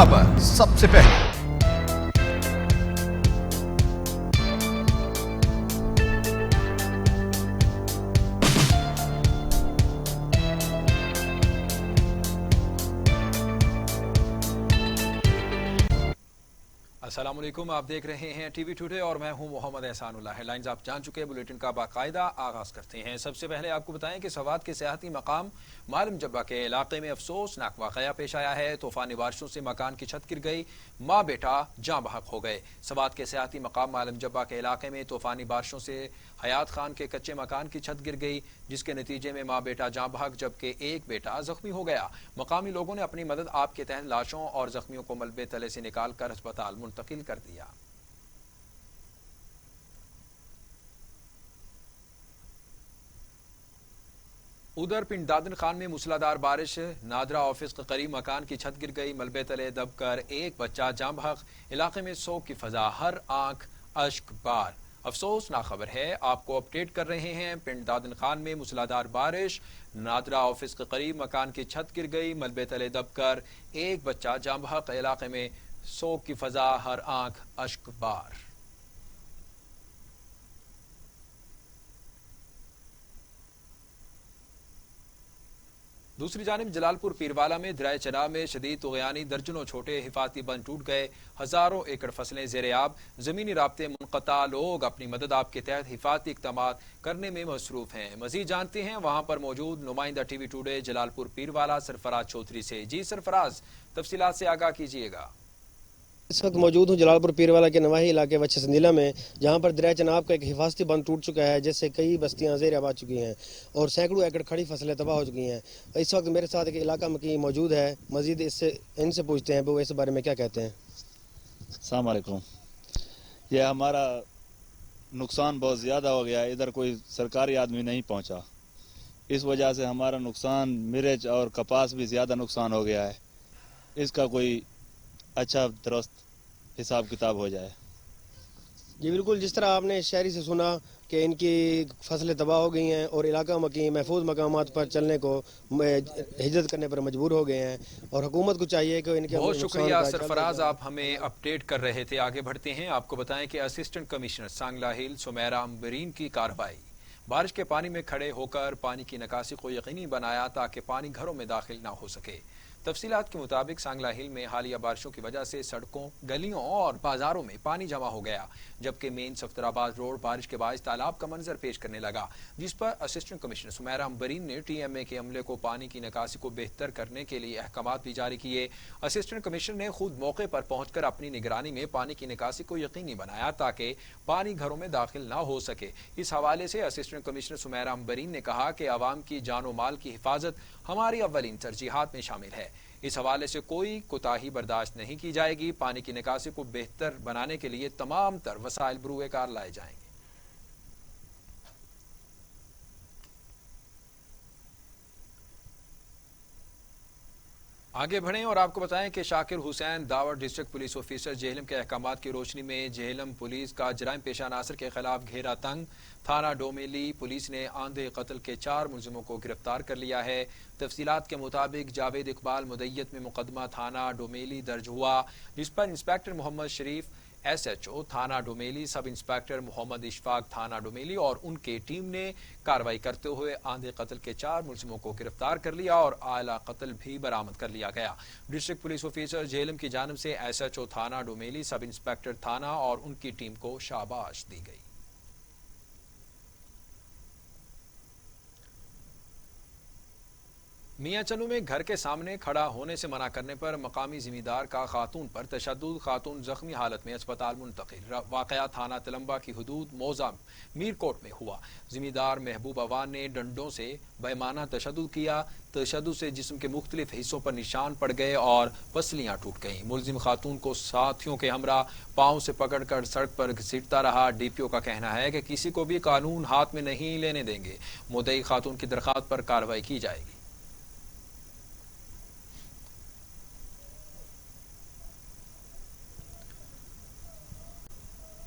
खबर सबसे पहले। अस्सलाम वालेकुम, आप देख रहे हैं टीवी टुडे और मैं हूं मोहम्मद एहसानुल्लाह। हेडलाइंस आप जान चुके हैं, बुलेटिन का बाकायदा आगाज करते हैं। सबसे पहले आपको बताएं कि सवात के सियाहती मकाम मालम जब्बा के इलाके में अफसोसनाक वाकया पेश आया है। तूफानी बारिशों से मकान की छत गिर गई, माँ बेटा जाँ बहक हो गए। सवात के सियाहती मकाम मालम जब्बा के इलाके में तूफानी बारिशों से हयात खान के कच्चे मकान की छत गिर गई, जिसके नतीजे में माँ बेटा जाँ बहक जबकि एक बेटा जख्मी हो गया। मकामी लोगों ने अपनी मदद आप के तहत लाशों और जख्मियों को मलबे तले से निकाल कर अस्पताल मुंतकिल कर दिया। उधर पिंड दादन खान में मूसलाधार बारिश, नादरा ऑफिस के करीब मकान की छत गिर गई, मलबे तले दबकर एक बच्चा जाँ बहक। इलाके में शोक की फजा, हर आंख अश्क बार। अफसोसनाक खबर है, आपको अपडेट कर रहे हैं। पिंड दादन खान में मूसलाधार बारिश, नादरा ऑफिस के करीब मकान की छत गिर गई, मलबे तले दबकर एक बच्चा जाँ बहक। इलाके में शोक की फजा, हर आंख अश्क बार। दूसरी जानिब जलालपुर पीरवाला में दरिया चनाब में शदीद तुग़यानी, दर्जनों छोटे हिफाजती बंद टूट गए, हजारों एकड़ फसलें ज़ेर-ए-आब, ज़मीनी राब्ते मुनक़ता। लोग अपनी मदद आप के तहत हिफाजती इक़दामात करने में मसरूफ़ हैं। मज़ीद जानते हैं वहाँ पर मौजूद नुमाइंदा टीवी टुडे जलालपुर पीरवाला सरफराज चौधरी से। जी सरफराज, तफसीलात से आगाह कीजिएगा। इस वक्त मौजूद हूँ जलालपुर पीरवाला के नवाही इलाके वच्छ संजीला में, जहाँ पर दरिया चनाब का एक हिफाजती बंद टूट चुका है, जिससे कई बस्तियाँ ज़ेर आबाद चुकी हैं और सैकड़ों एकड़ खड़ी फसलें तबाह हो चुकी हैं। इस वक्त मेरे साथ एक इलाका मकी मौजूद है, मजीद इनसे पूछते हैं वो इस बारे में क्या कहते हैं। अस्सलाम वालेकुम। यह हमारा नुकसान बहुत ज़्यादा हो गया है, इधर कोई सरकारी आदमी नहीं पहुँचा, इस वजह से हमारा नुकसान मिर्च और कपास भी ज़्यादा नुकसान हो गया है। इसका कोई अच्छा दुरुस्त हिसाब किताब हो जाए। जी बिल्कुल, जिस तरह आपने शहरी से सुना कि इनकी फसलें तबाह हो गई हैं और इलाका मकी महफूज मकामात पर चलने को हिजरत करने पर मजबूर हो गए हैं और हुकूमत को चाहिए कि इनके बहुत शुक्रिया सरफराज, आप हमें अपडेट कर रहे थे। आगे बढ़ते हैं, आपको बताएं कि असिस्टेंट कमिश्नर सांगला हिल सुमेरा अम्बरीन की कार्रवाई। बारिश के पानी में खड़े होकर पानी की निकासी को यकीनी बनाया ताकि पानी घरों में दाखिल न हो सके। तफसीलात के मुताबिक सांगला हिल में हालिया बारिशों की वजह से सड़कों, गलियों और बाजारों में पानी जमा हो गया, जबकि मेन सफ्तराबाद रोड बारिश के बाद तालाब का मंजर पेश करने लगा, जिस पर असिस्टेंट कमिश्नर सुमेरा अम्बरीन ने TMA के अमले को पानी की निकासी को बेहतर करने के लिए अहकामात भी जारी किए। असिस्टेंट कमिश्नर ने खुद मौके पर पहुंचकर अपनी निगरानी में पानी की निकासी को यकीनी बनाया ताकि पानी घरों में दाखिल न हो सके। इस हवाले से असिस्टेंट कमिश्नर सुमेरा अम्बरीन ने कहा कि आवाम की जानो माल की हिफाजत हमारी अव्वलीन तरजीहात में शामिल है। इस हवाले से कोई कोताही बर्दाश्त नहीं की जाएगी। पानी की निकासी को बेहतर बनाने के लिए तमाम तर वसाइल बरूए कार लाए जाएंगे। आगे बढ़ें और आपको बताएं कि Shakir Hussain the power district police officer Jhelum के अहकामात की रोशनी में जेहलम पुलिस का जराइम पेशा अनासर के खिलाफ घेरा तंग। थाना डोमेली पुलिस ने आंधे कत्ल के 4 मुलजिमों को गिरफ्तार कर लिया है। तफसीलात के मुताबिक जावेद इकबाल मुदय्यत में मुकदमा थाना डोमेली दर्ज हुआ, जिस पर इंस्पेक्टर मोहम्मद शरीफ SHO थाना डोमेली, सब इंस्पेक्टर मोहम्मद इशफाक थाना डोमेली और उनके टीम ने कार्रवाई करते हुए आंधे कत्ल के 4 मुलजिमों को गिरफ्तार कर लिया और आला कत्ल भी बरामद कर लिया गया। डिस्ट्रिक्ट पुलिस ऑफिसर जेहलम की जानिब से SHO थाना डोमेली, सब इंस्पेक्टर थाना और उनकी टीम को शाबाश दी गई। मियां चन्नू में घर के सामने खड़ा होने से मना करने पर मकामी जिम्मेदार का खातून पर तशद्दुद, खातून जख्मी हालत में अस्पताल मुंतकिल। वाकया थाना तलम्बा की हुदूद मौजा मीरकोट में हुआ। जिम्मेदार महबूब अवान ने डंडों से बेमाना तशद्दुद किया। तशद्दुद से जिस्म के मुख्तलिफ हिस्सों पर निशान पड़ गए और पसलियां टूट गईं। मुलजिम खातून को साथियों के हमरा पांव से पकड़कर सड़क पर घसीटता रहा। DPO का कहना है कि किसी को भी कानून हाथ में नहीं लेने देंगे। मुद्दई खातून की दरख्वास्त पर कार्रवाई की जाएगी।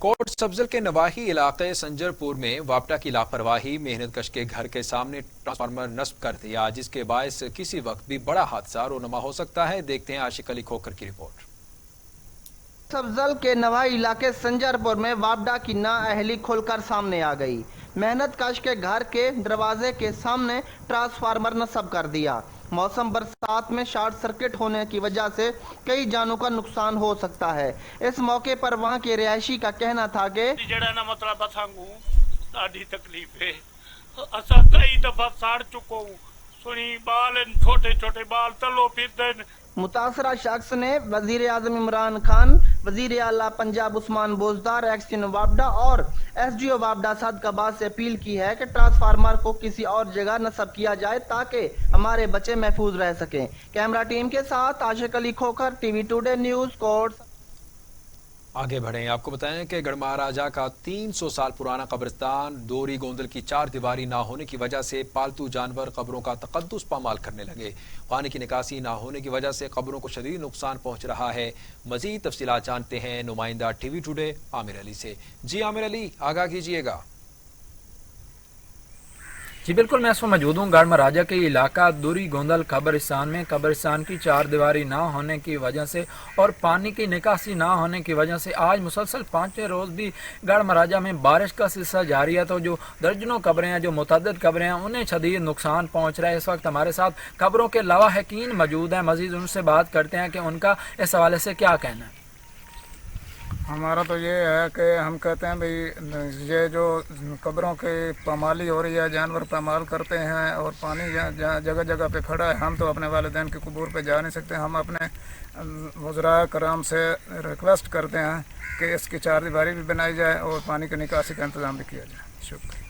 कोट सब्जल के नवाही इलाके संजरपुर में वापडा की लापरवाही मेहनत कश के घर के सामने ट्रांसफार्मर नस्ब कर दिया, जिसके बायस किसी वक्त भी बड़ा हादसा रोनुमा हो सकता है। देखते हैं आशिक अली खोकर की रिपोर्ट। सब्जल के नवाही इलाके संजरपुर में वापडा की नाअहली खुलकर सामने आ गई। मेहनत कश के घर के दरवाजे के सामने ट्रांसफार्मर नस्ब कर दिया। मौसम बरसात में शॉर्ट सर्किट होने की वजह से कई जानों का नुकसान हो सकता है। इस मौके पर वहां के रिहायशी का कहना था कि तकलीफ है, असा कई दफा साड़ चुको हूँ, सुनी बाल छोटे छोटे बाल तलो फिर। मुतासरा शख्स ने वजीर आजम इमरान खान, वजीर आला पंजाब उस्मान बोजदार, एक्शन वापडा और SDO वापडा सादिक अब्बास से अपील की है कि ट्रांसफार्मर को किसी और जगह नस्ब किया जाए ताकि हमारे बच्चे महफूज रह सकें। कैमरा टीम के साथ आशिक अली खोकर, TV टुडे न्यूज, कोट। आगे बढ़ें, आपको बताएं कि गढ़ महाराजा का 300 साल पुराना कब्रिस्तान दोरी गोंदल की 4 दीवारी ना होने की वजह से पालतू जानवर कब्रों का तकद्दुस पामाल करने लगे। पानी की निकासी ना होने की वजह से कब्रों को शदीद नुकसान पहुंच रहा है। मजीद तफसीलात जानते हैं नुमाइंदा TV टुडे आमिर अली से। जी आमिर अली, आगाह कीजिएगा। जी बिल्कुल, मैं इस वक्त मौजूद हूँ गढ़ महाराजा के इलाका दूरी गोंदल कब्रिस्तान में। कब्रिस्तान की 4 दीवारी ना होने की वजह से और पानी की निकासी ना होने की वजह से आज मुसलसल 5वें रोज़ भी गढ़ महाराजा में बारिश का सिलसिला जारी है। तो जो दर्जनों कब्रें हैं, जो मुतअद्दिद कब्रें हैं, उन्हें शदीद नुकसान पहुँच रहा है। इस वक्त हमारे साथ कब्रों के लवाहकीन मौजूद हैं, मज़ीद उनसे बात करते हैं कि उनका इस हवाले से क्या कहना है। हमारा तो ये है कि हम कहते हैं भाई ये जो कब्रों की पामाली हो रही है, जानवर पामाल करते हैं और पानी जगह जगह पे खड़ा है। हम तो अपने वालिदैन के कब्र पे जा नहीं सकते। हम अपने वज़रा कराम से रिक्वेस्ट करते हैं कि इसकी 4 दीवारी भी बनाई जाए और पानी की निकासी का इंतज़ाम भी किया जाए। शुक्रिया।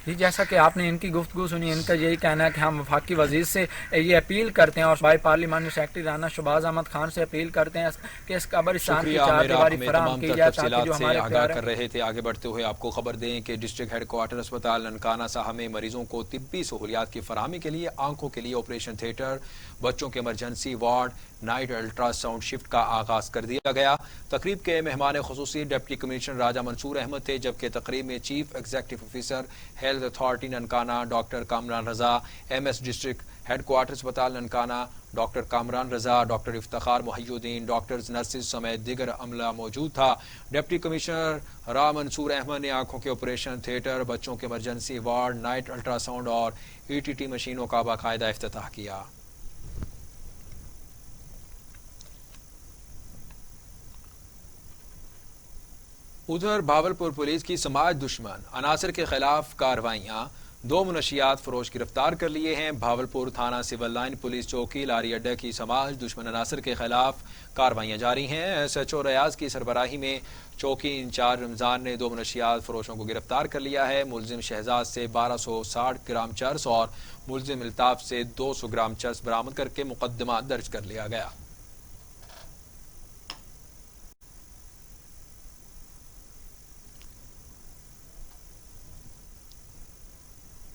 जी, जैसा कि आपने इनकी गुफ्तगू सुनी, इनका यही कहना है कि हम वफाकी वज़ीर से ये अपील करते हैं और भाई पार्लिमानी सेक्रेटरी राना शहबाज अहमद खान से अपील करते हैं कि इस कब्रिस्तान की 4 दीवारी फराहम की जाए ताकि जो हमारे आगाह कर रहे थे। आगे बढ़ते हुए आपको खबर दें कि डिस्ट्रिक्ट हेडक्वार्टर अस्पताल ननकाना साहब में मरीजों को तिब्बी सहूलियात की फराहमी के लिए आंखों के लिए ऑपरेशन थिएटर, बच्चों के emergency ward, night ultrasound shift का आगाज कर दिया गया। तकरीब के मेहमान खुसूसी डिप्टी कमिश्नर राजा मंसूर अहमद थे, जबकि तकरीब में chief executive officer health authority Nankana doctor Kamran Raza, MS district headquarter अस्पताल Nankana doctor Kamran Raza, doctor Iftikhar Mohiuddin, doctors, nurses समेत दीगर अमला मौजूद था। डिप्टी कमिश्नर राजा मंसूर अहमद ने आंखों के ऑपरेशन थिएटर, बच्चों के इमरजेंसी वार्ड, नाइट अल्ट्रासाउंड और ETT मशीनों का बाकायदा इफ्तिताह किया। उधर भावलपुर पुलिस की समाज दुश्मन अनासर के खिलाफ कार्रवाइयां, 2 मुनशियात फरोश गिरफ्तार कर लिए हैं। भावलपुर थाना सिविल लाइन पुलिस चौकी लारी अड्डा की समाज दुश्मन अनासर के खिलाफ कार्रवाइयां जारी हैं। SHO रियाज की सरबराही में चौकी इंचार्ज रमजान ने 2 मुनशियात फरोशों को गिरफ्तार कर लिया है। मुलजिम शहजाद से 1260 ग्राम चरस और मुलजिम अल्ताफ से 200 ग्राम चरस बरामद करके मुकदमा दर्ज कर लिया गया।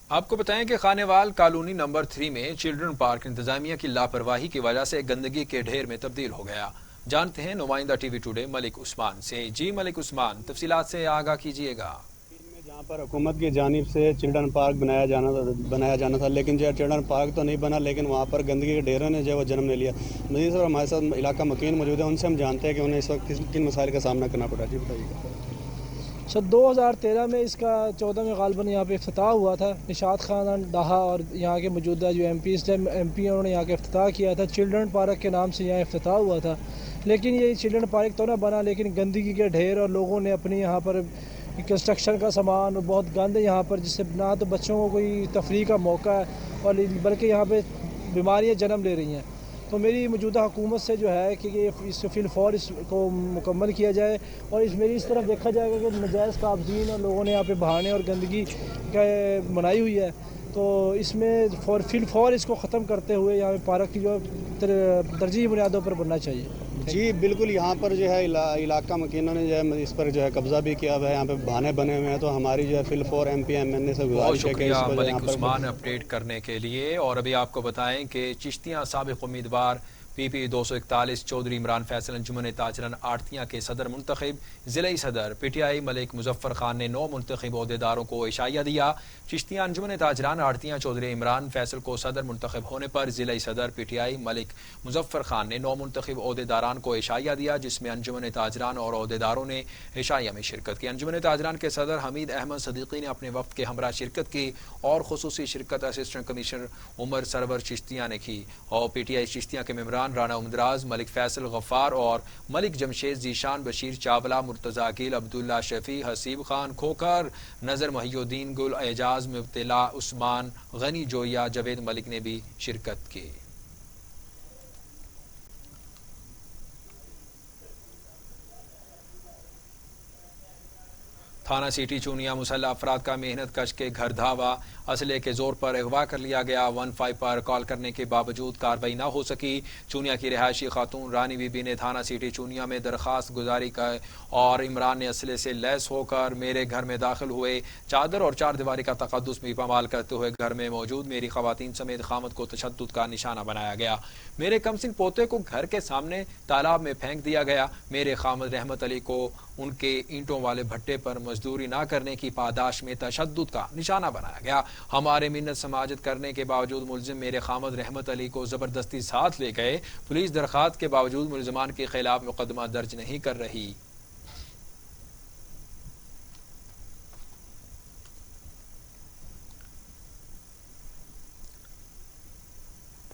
आपको बताएं कि खानेवाल कॉलोनी नंबर 3 में चिल्ड्रन पार्क इंतजामिया की लापरवाही की वजह से गंदगी के ढेर में तब्दील हो गया। जानते हैं नुमाइंदा TV टुडे मलिक उस्मान से। जी मलिक उस्मान, तफसीलात से आगाह कीजिएगा। जहाँ पर हुकूमत की जानिब से चिल्ड्रन पार्क बनाया जाना था लेकिन जो चिल्ड्रन पार्क तो नहीं बना, लेकिन वहाँ पर गंदगी के ढेरों ने जो जन्म ले लिया। मजीद सर हमारे साथ इलाका मकीन मौजूद है, उनसे हम जानते हैं कि उन्हें इस वक्त किन मसाइल का सामना करना पड़ा। जी बताइए सर। 2013 में इसका 14 में गालबन यहाँ पे इफ्तिताह हुआ था। निशात खान डाहा और यहाँ के मौजूदा जो MP उन्होंने यहाँ का इफ्तिताह किया था। चिल्ड्रन पार्क के नाम से यहाँ इफ्तिताह हुआ था, लेकिन ये चिल्ड्रन पार्क तो ना बना, लेकिन गंदगी के ढेर और लोगों ने अपनी यहाँ पर कंस्ट्रक्शन का सामान और बहुत गंद यहाँ पर, जिससे ना तो बच्चों को कोई तफरीह का मौका है और बल्कि यहाँ पे बीमारियाँ जन्म ले रही हैं। तो मेरी मौजूदा हुकूमत से जो है कि इस फिलफौर इसको मुकम्मल किया जाए और मेरी इस तरफ देखा जाएगा कि नजायज़ काबजीन और लोगों ने यहाँ पे बहाने और गंदगी का बनाई हुई है, तो इसमें फिलफौर इसको ख़त्म करते हुए यहाँ पे पार्क की जो तरजीही बुनियादों पर बनना चाहिए। जी बिल्कुल, यहाँ पर जो है इलाका मकीनों ने जो है इस पर जो है कब्जा भी किया हुआ है। यहाँ पे बहाने बने हुए हैं, तो हमारी जो है फिलफौर MP MNA से गुजारिश है कि शुक्रिया मलिक उस्मान अपडेट करने के लिए। और अभी आपको बताएं कि चिश्तियाँ साबिक उम्मीदवार PP 241 چودھری عمران فیصل انجمن تاجران آڑتیاں کے صدر منتخب، ضلعی صدر PTI ملک مظفر خان نے 9 منتخب عہدیداروں کو عشائیہ دیا۔ چشتیہ انجمن تاجران آڑتیاں چودھری عمران فیصل کو صدر منتخب ہونے پر ضلعی صدر PTI ملک مظفر خان نے 9 منتخب عہدیداران کو عشائیہ دیا، جس میں انجمن تاجران اور عہدیداروں نے عشائیہ میں شرکت کی۔ انجمن تاجران کے صدر حمید احمد صدیقی نے اپنے وفد کے ہمراہ شرکت کی اور خصوصی شرکت اسسٹنٹ کمشنر عمر سرور چشتیہ نے کی، اور PTI چشتیہ کے ممبران رانا امدراز، ملک فیصل غفار اور ملک جمشید ذیشان، بشیر چاولہ، مرتضی عقیل، عبداللہ شفیع، حسیب خان کھوکر، نظر محی الدین گل، اعجاز مبتلا، عثمان غنی جویا، جاوید ملک نے بھی شرکت کی۔ تھانہ سٹی چونیا مسلح افراد کا محنت کش کے گھر دھاوا، اسلحے کے زور پر اغوا کر لیا گیا۔ 15 پر کال کرنے کے باوجود کارروائی نہ ہو سکی۔ چونیا کی رہائشی خاتون رانی بی بی نے تھانہ سٹی چونیا میں درخواست گزاری کی اور عمران نے اسلحے سے لیس ہو کر میرے گھر میں داخل ہوئے، چادر اور 4 دیواری کا تقدس بھی پامال کرتے ہوئے گھر میں موجود میری خواتین سمیت خامد کو تشدد کا نشانہ بنایا گیا۔ میرے کمسن پوتے کو گھر کے سامنے تالاب میں پھینک دیا گیا۔ میرے خامد رحمت علی کو ان کے اینٹوں والے بھٹے پر مزدوری نہ کرنے کی پاداش میں تشدد کا نشانہ بنایا گیا۔ ہمارے منت سماجت کرنے کے باوجود ملزم میرے خامد رحمت علی کو زبردستی ساتھ لے گئے۔ پولیس درخواست کے باوجود ملزمان کے خلاف مقدمہ درج نہیں کر رہی۔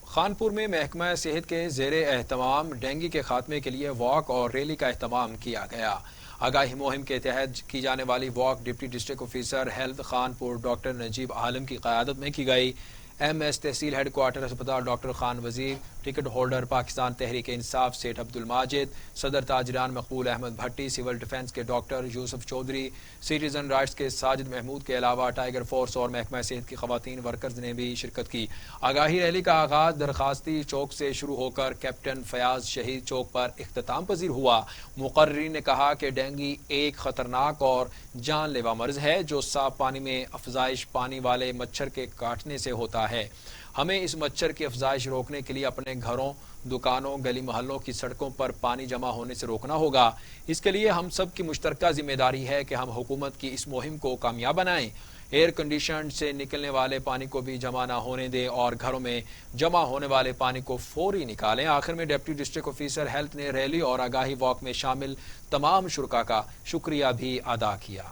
خانپور میں محکمہ صحت کے زیر اہتمام ڈینگی کے خاتمے کے لیے واک اور ریلی کا اہتمام کیا گیا۔ آگاہی مہم کے تحت کی جانے والی walk deputy district officer health Khanpur doctor Najeeb Alam کی قیادت میں کی گئی۔ MS تحصیل ہیڈ کوارٹر ہسپتال doctor Khan Wazir, ticket holder Pakistan Tehreek Insaf سیٹھ عبد الماجد، صدر تاجران مقبول احمد بھٹی، سول ڈیفنس کے ڈاکٹر یوسف چودھری، سٹیزن رائٹس کے ساجد محمود کے علاوہ ٹائیگر فورس اور محکمہ صحت کی خواتین ورکرز نے بھی شرکت کی۔ آگاہی ریلی کا آغاز درخواستی چوک سے شروع ہو کر کیپٹن فیاض شہید چوک پر اختتام پذیر ہوا۔ مقررین نے کہا کہ ڈینگی ایک خطرناک اور جان لیوا مرض ہے جو صاف پانی میں افزائش پانی والے مچھر کے کاٹنے سے ہوتا ہے۔ ہمیں اس مچھر کی افزائش روکنے کے لیے اپنے گھروں، دکانوں، گلی محلوں کی سڑکوں پر پانی جمع ہونے سے روکنا ہوگا۔ اس کے لیے ہم سب کی مشترکہ ذمہ داری ہے کہ ہم حکومت کی اس مہم کو کامیاب بنائیں، ایئر کنڈیشن سے نکلنے والے پانی کو بھی جمع نہ ہونے دیں اور گھروں میں جمع ہونے والے پانی کو فوری نکالیں۔ آخر میں ڈپٹی ڈسٹرکٹ آفیسر ہیلتھ نے ریلی اور آگاہی واک میں شامل تمام شرکاء کا شکریہ بھی ادا کیا۔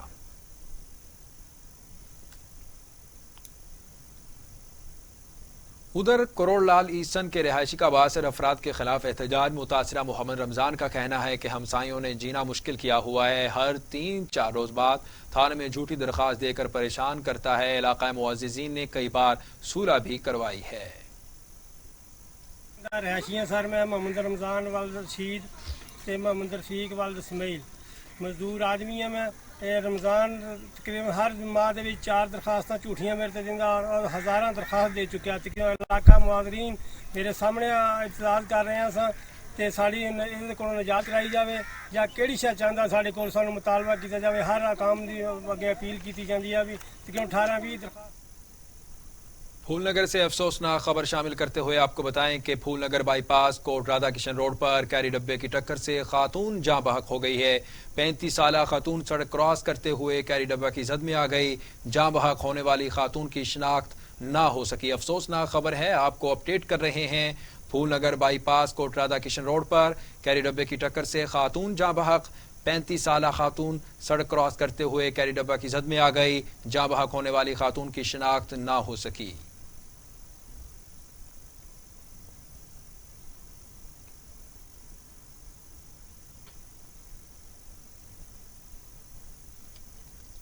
ادھر کروڑ لال ایسن کے رہائشی کا باثر افراد کے خلاف احتجاج۔ متاثرہ محمد رمضان کا کہنا ہے کہ ہمسایوں نے جینا مشکل کیا ہوا ہے، ہر 3-4 روز بعد تھانے میں جھوٹی درخواست دے کر پریشان کرتا ہے۔ علاقہ معززین نے کئی بار صلح بھی کروائی ہے۔ رہائشیاں سر میں محمد رمضان والد رشید تے محمد رفیق والد اسماعیل مزدور آدمی ہیں۔ میں رمضان تقریباً ہر ماہ دے 4 درخواستاں جھوٹیاں میرے تے دیندا اور ہزاراں درخواست دے چکیا تے علاقہ معذرین میرے سامنے اعتراض کر رہے ہیں تے ساڈی اے کولوں نجات کرائی جاوے یا کیڑی شے چاہندا ساڈے کول سانوں مطالبہ کیتا جاوے۔ ہر کام دی اگے اپیل کیتی جاندی ہے بھی تقریباً 18-20 درخواست۔ پھول نگر سے افسوسناک خبر شامل کرتے ہوئے آپ کو بتائیں کہ Phool Nagar bypass Kot Radha Kishan road پر کیری ڈبے کی ٹکر سے خاتون جاں بحق ہو گئی ہے۔ 35 سالہ خاتون سڑک کراس کرتے ہوئے کیری ڈبہ کی زد میں آ گئی۔ جاں بحق ہونے والی خاتون کی شناخت نہ ہو سکی۔ افسوسناک خبر ہے، آپ کو اپڈیٹ کر رہے ہیں۔ Phool Nagar bypass Kot Radha Kishan road پر کیری ڈبے کی ٹکر سے خاتون جاں بحق۔ 35 سالہ خاتون سڑک کراس کرتے ہوئے کیری ڈبہ کی زد میں آ گئی۔ جاں بحق ہونے والی خاتون کی شناخت نہ ہو سکی۔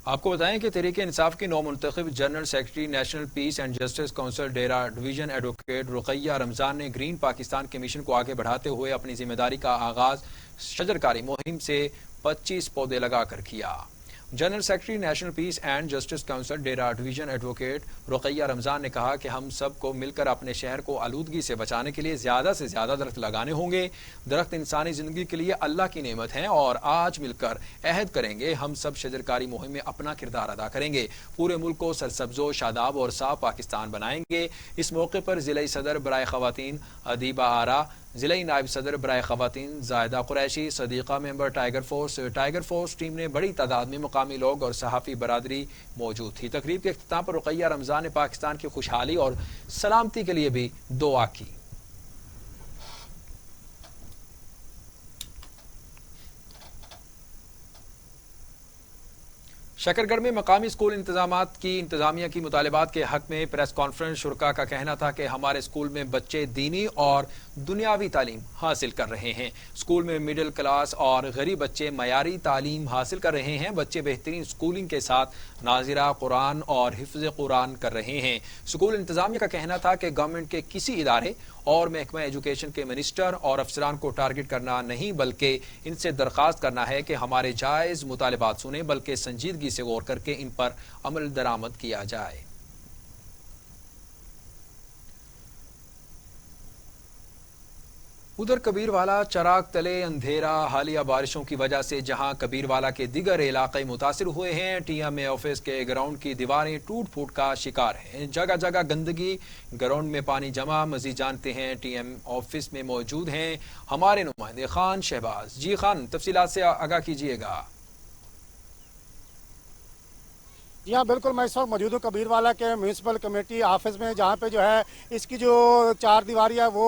آپ کو بتائیں کہ تحریک انصاف کی نو منتخب general secretary national peace and justice council Dera division advocate Ruqayya Ramzan نے گرین پاکستان کے مشن کو آگے بڑھاتے ہوئے اپنی ذمہ داری کا آغاز شجرکاری مہم سے 25 پودے لگا کر کیا۔ General secretary national peace and justice council Dera division advocate Ruqayya Ramzan نے کہا کہ ہم سب کو مل کر اپنے شہر کو آلودگی سے بچانے کے لیے زیادہ سے زیادہ درخت لگانے ہوں گے۔ درخت انسانی زندگی کے لیے اللہ کی نعمت ہیں اور آج مل کر عہد کریں گے ہم سب شجرکاری مہم میں اپنا کردار ادا کریں گے، پورے ملک کو سرسبز و شاداب اور صاف پاکستان بنائیں گے۔ اس موقع پر ضلعی صدر برائے خواتین ادیبہ آرا، ضلعی نائب صدر برائے خواتین زاہدہ قریشی، صدیقہ ممبر ٹائیگر فورس ٹیم نے بڑی تعداد میں مقامی لوگ اور صحافی برادری موجود تھی۔ تقریب کے اختتام پر رقیہ رمضان نے پاکستان کی خوشحالی اور سلامتی کے لیے بھی دعا کی۔ شکرگڑھ میں مقامی اسکول انتظامات کی انتظامیہ کی مطالبات کے حق میں پریس کانفرنس۔ شرکاء کا کہنا تھا کہ ہمارے اسکول میں بچے دینی اور دنیاوی تعلیم حاصل کر رہے ہیں۔ اسکول میں مڈل کلاس اور غریب بچے معیاری تعلیم حاصل کر رہے ہیں۔ بچے بہترین اسکولنگ کے ساتھ ناظرہ قرآن اور حفظ قرآن کر رہے ہیں۔ اسکول انتظامیہ کا کہنا تھا کہ گورنمنٹ کے کسی ادارے اور محکمہ ایجوکیشن کے منسٹر اور افسران کو ٹارگٹ کرنا نہیں، بلکہ ان سے درخواست کرنا ہے کہ ہمارے جائز مطالبات سنیں، بلکہ سنجیدگی سے غور کر کے ان پر عمل درآمد کیا جائے۔ ادھر کبیروالا چراغ تلے اندھیرا حالیہ بارشوں کی وجہ سے جہاں کبیروالا کے دیگر علاقے متاثر ہوئے ہیں، ٹی ایم اے آفس کے گراؤنڈ کی دیواریں ٹوٹ پھوٹ کا شکار ہیں۔ جگہ جگہ گندگی، گراؤنڈ میں پانی جمع۔ مزید جانتے ہیں ٹی ایم آفس میں موجود ہیں ہمارے نمائندے خان شہباز۔ جی خان، تفصیلات سے آگاہ کیجیے گا۔ جی ہاں بالکل، میں اس وقت موجود ہوں کبیروالا کے میونسپل کمیٹی آفس میں، جہاں پہ جو ہے اس کی جو چار دیواری ہے وہ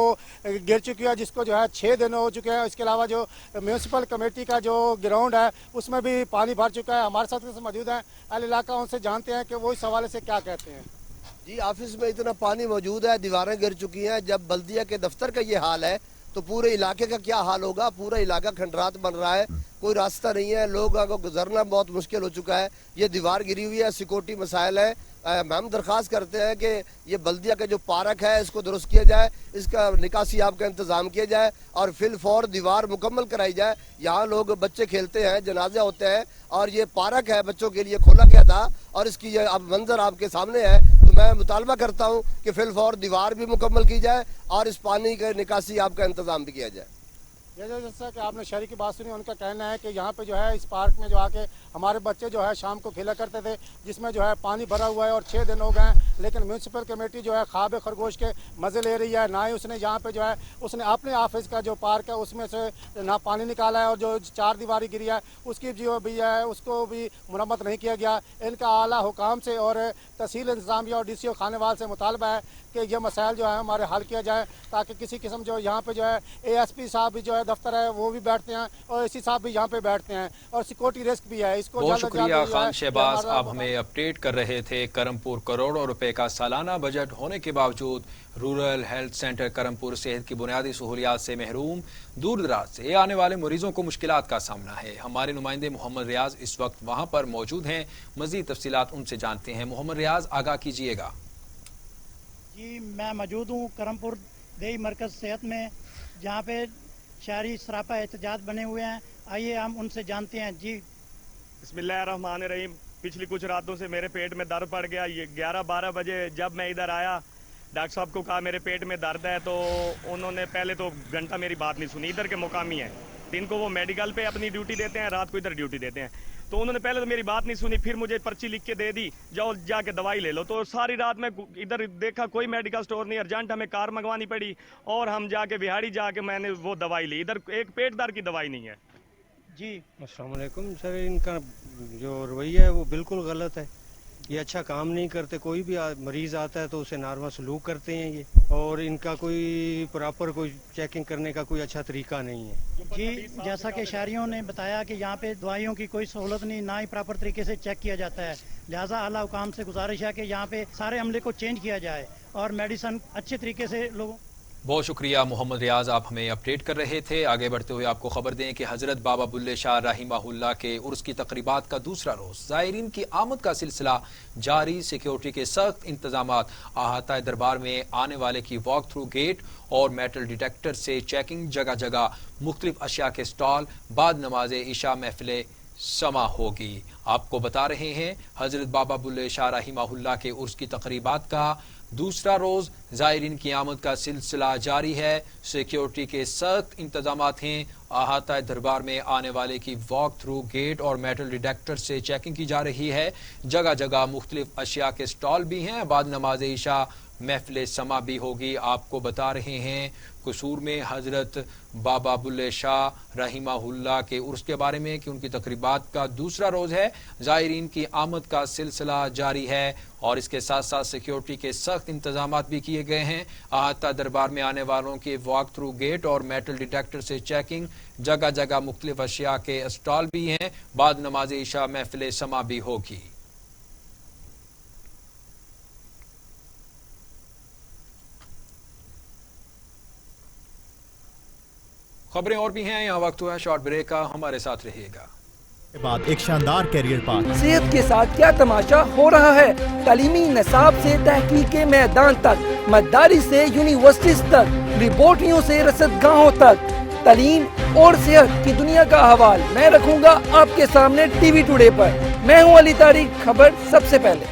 گر چکی ہے، جس کو جو ہے 6 دن ہو چکے ہیں۔ اس کے علاوہ جو میونسپل کمیٹی کا جو گراؤنڈ ہے اس میں بھی پانی بھر چکا ہے۔ ہمارے ساتھ موجود ہیں اہل علاقہ، ان سے جانتے ہیں کہ وہ اس حوالے سے کیا کہتے ہیں۔ جی آفس میں اتنا پانی موجود ہے، دیواریں گر چکی ہیں۔ جب بلدیہ کے دفتر کا یہ حال ہے تو پورے علاقے کا کیا حال ہوگا؟ پورا علاقہ کھنڈرات بن رہا ہے، کوئی راستہ نہیں ہے، لوگوں کو گزرنا بہت مشکل ہو چکا ہے۔ یہ دیوار گری ہوئی ہے، سیکورٹی مسائل ہے۔ ہم درخواست کرتے ہیں کہ یہ بلدیہ کا جو پارک ہے اس کو درست کیا جائے، اس کا نکاسی آب کا انتظام کیا جائے اور فی الفور دیوار مکمل کرائی جائے۔ یہاں لوگ بچے کھیلتے ہیں، جنازے ہوتے ہیں اور یہ پارک ہے بچوں کے لیے کھولا گیا تھا اور اس کی یہ اب منظر آپ کے سامنے ہے۔ تو میں مطالبہ کرتا ہوں کہ فی الفور دیوار بھی مکمل کی جائے اور اس پانی کے نکاسی آب کا انتظام بھی کیا جائے۔ جیسا کہ آپ نے شہری کی بات سنی، ان کا کہنا ہے کہ یہاں پہ جو ہے اس پارک میں جو آ کے ہمارے بچے جو ہے شام کو کھیلا کرتے تھے، جس میں جو ہے پانی بھرا ہوا ہے اور 6 دن ہو گئے ہیں، لیکن میونسپل کمیٹی جو ہے خواب خرگوش کے مزے لے رہی ہے۔ نہ ہی اس نے یہاں پہ جو ہے اس نے اپنے آفس کا جو پارک ہے اس میں سے نہ پانی نکالا ہے، اور جو 4 دیواری گری ہے اس کی جو بھی ہے اس کو بھی مرمت نہیں کیا گیا۔ ان کا اعلیٰ حکام سے اور تحصیل انتظامیہ اور ڈی سی او خانیوال سے مطالبہ ہے کہ یہ مسائل جو ہے ہمارے حل کیا جائے، تاکہ کسی قسم جو یہاں پہ جو ہے اے ایس پی صاحب بھی جو ہے دفتر ہے وہ بھی بیٹھتے ہیں اور اے سی صاحب بھی یہاں پہ بیٹھتے ہیں اور سیکورٹی رسک بھی ہے۔ اس کو بہت شکریہ خان شہباز، آپ ہمیں اپڈیٹ کر رہے تھے۔ کرمپور کروڑوں روپے کا سالانہ بجٹ ہونے کے باوجود رورل ہیلتھ سینٹر کرمپور صحت کی بنیادی سہولیات سے محروم، دور دراز سے آنے والے مریضوں کو مشکلات کا سامنا ہے۔ ہمارے نمائندے محمد ریاض اس وقت وہاں پر موجود ہیں، مزید تفصیلات ان سے جانتے ہیں۔ محمد ریاض، آگاہ کیجیے گا۔ جی میں موجود ہوں کرمپور دیہی مرکز صحت میں، جہاں پہ شہری سراپا احتجاج بنے ہوئے ہیں۔ آئیے ہم ان سے جانتے ہیں۔ جی بسم اللہ الرحمن الرحیم۔ پچھلی کچھ راتوں سے میرے پیٹ میں درد پڑ گیا۔ یہ 11-12 بجے جب میں ادھر آیا، ڈاکٹر صاحب کو کہا میرے پیٹ میں درد ہے، تو انہوں نے پہلے تو گھنٹہ میری بات نہیں سنی۔ ادھر کے مقامی ہیں، دن کو وہ میڈیکل پہ اپنی ڈیوٹی دیتے ہیں، رات کو ادھر ڈیوٹی دیتے ہیں، تو انہوں نے پہلے تو میری بات نہیں سنی، پھر مجھے پرچی لکھ کے دے دی، جاؤ جا کے دوائی لے لو۔ تو ساری رات میں ادھر دیکھا کوئی میڈیکل سٹور نہیں، ارجنٹ ہمیں کار منگوانی پڑی اور ہم جا کے بہاڑی جا کے میں نے وہ دوائی لی۔ ادھر ایک پیٹ درد کی دوائی نہیں ہے۔ جی السلام علیکم سر، ان کا جو رویہ ہے وہ بالکل غلط ہے۔ یہ اچھا کام نہیں کرتے، کوئی بھی مریض آتا ہے تو اسے نارمل سلوک کرتے ہیں یہ، اور ان کا کوئی پراپر کوئی چیکنگ کرنے کا کوئی اچھا طریقہ نہیں ہے۔ جی جیسا کہ شہریوں نے بتایا کہ یہاں پہ دوائیوں کی کوئی سہولت نہیں، نہ ہی پراپر طریقے سے چیک کیا جاتا ہے، لہٰذا اعلیٰ حکام سے گزارش ہے کہ یہاں پہ سارے عملے کو چینج کیا جائے اور میڈیسن اچھے طریقے سے لوگوں۔ بہت شکریہ محمد ریاض، آپ ہمیں اپڈیٹ کر رہے تھے۔ آگے بڑھتے ہوئے آپ کو خبر دیں کہ حضرت بابا بلے شاہ رحمہ اللہ کے عرس کی تقریبات کا دوسرا روز زائرین کی آمد کا سلسلہ جاری۔ سیکیورٹی کے سخت انتظامات، احاطہ دربار میں آنے والے کی واک تھرو گیٹ اور میٹل ڈیٹیکٹر سے چیکنگ، جگہ جگہ مختلف اشیاء کے سٹال، بعد نماز عشاء محفل سما ہوگی۔ آپ کو بتا رہے ہیں حضرت بابا بلے شاہ رحمہ اللہ کے عرس کی تقریبات کا دوسرا روز زائرین کی آمد کا سلسلہ جاری ہے۔ سیکیورٹی کے سخت انتظامات ہیں، احاطہ دربار میں آنے والے کی واک تھرو گیٹ اور میٹل ڈیٹیکٹر سے چیکنگ کی جا رہی ہے، جگہ جگہ مختلف اشیاء کے سٹال بھی ہیں، بعد نماز عشاء महफिल समा भी होगी। आपको बता रहे हैं कसूर में हजरत बाबा बुल्ले शाह रहीमाहुल्लाह के उर्स के बारे में कि उनकी तकरीबात का दूसरा रोज है। ज़ायरीन की आमद का सिलसिला जारी है और इसके साथ साथ सिक्योरिटी के सख्त इंतजाम भी किए गए हैं। अहाता दरबार में आने वालों के वॉक थ्रू गेट और मेटल डिटेक्टर से चेकिंग, जगह जगह मुख्तलिफ अशिया के स्टॉल भी हैं। बाद नमाज इशा महफिल समा भी होगी। खबरें और भी हैं, यहाँ वक्त हुआ है शॉर्ट ब्रेक का, हमारे साथ रहिएगा। बाद एक शानदार कैरियर पाथ। सेहत के साथ क्या तमाशा हो रहा है। तालीमी निसाब से तहकीक के मैदान तक, मददारी से यूनिवर्सिटीज तक, रिपोर्टियों से रसदगाहों तक, तालीम और सेहत की दुनिया का हवाल मैं रखूंगा आपके सामने टीवी टुडे पर। मैं हूं अली तारिक, खबर सबसे पहले।